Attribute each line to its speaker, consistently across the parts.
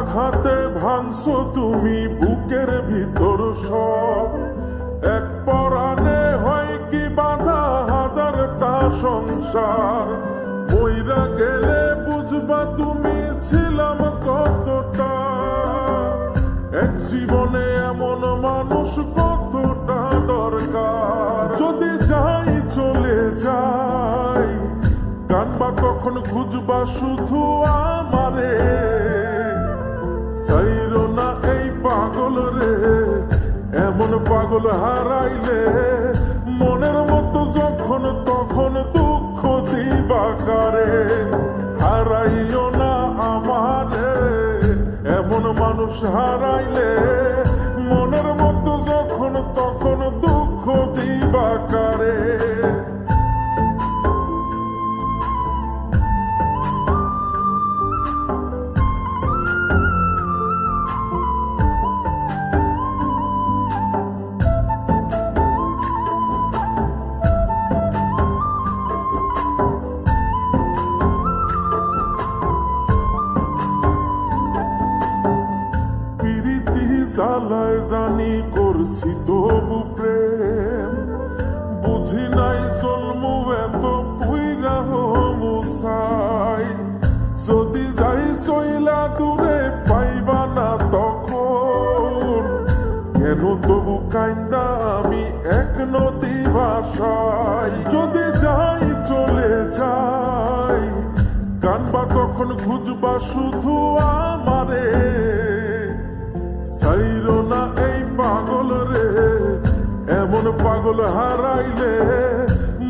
Speaker 1: আঘাতে ভাঙছো তুমি বুকের ভিতর সব। এক পরাণে হয় কি বাধা হাজারটা সংসার। মইরা গেলে বুঝবা তুমি ছিলাম কতটা। এক জীবনে এমন মানুষ কতটা দরকার। যদি যাই চলে যাই কানবা কখন খুঁজবা শুধু আমারে। সাইরো না এই পাগল রে, এমন পাগল হারাইলে মনের মতো যখন তখন দুঃখ দিবা কারে। হারাইও না আমারে, এমন মানুষ হারাইলে মনের মতো যখন তখন দুঃখ দিবা কারে। জ্বালায় জানি করছি তবু প্রেম, বুঝি নাই জন্ম এত পুইরা মুসাই। যদি যাই চইলা দূরে পাইবা না তখন, কেন তবু কাইন্দা আমি এক নদী ভাষাই। যদি যাই চলে যাই কানবা তখন খুঁজবা শুধু আমারে। সাইরো না এই পাগল রে, এমন পাগল হারাইলে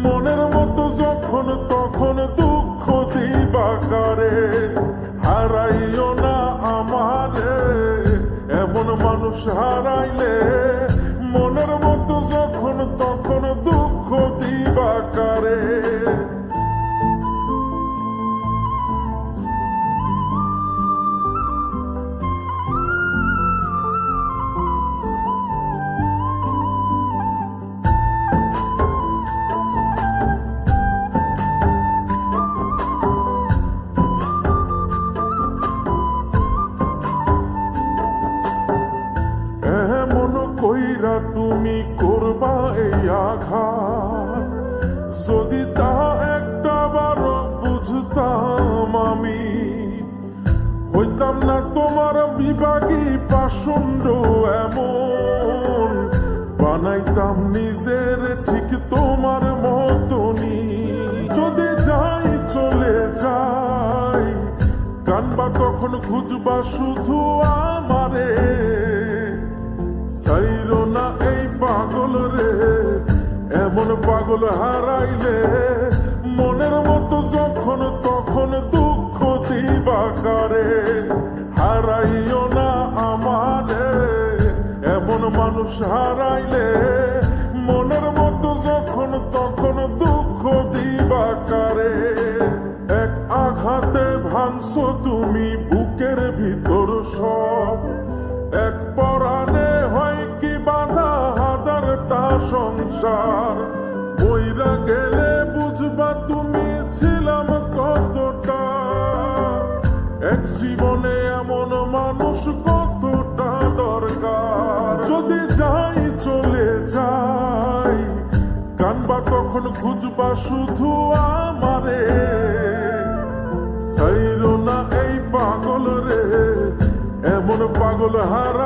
Speaker 1: মনের মতো যখন তখন দুঃখ দিবা কারে। হারাইও না আমারে, এমন মানুষ হারাইলে মনের মতো যখন তখন দুঃখ দিবা কারে। কইরা তুমি করবা এই আঘাত, যদি তা একটা বার বুঝতাম আমি হইতাম না তোমার বিভাগী পাষণ্ড এমন। বানাইতাম নিজের ঠিক তোমার মতনই। যদি যাই চলে যাই কানবা তখন খুঁজবা শুধু আমারে। সাইরো না এই পাগল রে, এমন পাগল হারাইলে মনের মতো যখন তখন দুঃখ দিবা কারে। হারাইও না আমারে, এমন মানুষ হারাইলে মনের মতো যখন তখন দুঃখ দিবা কারে। এক আঘাতে ভাঙছো তুমি বুকের ভিতর সব। এক পরাণে হয় কি বাধা হাজারটা সংসার। মইরা গেলে বুঝবা তুমি ছিলাম কতটা। এক জীবনে এমন মানুষ কতটা দরকার। যদি যাই চলে যাই কানবা তখন খুঁজবা শুধু আমারে। সাইরো না এই পাগল রে, এমন পাগল হারা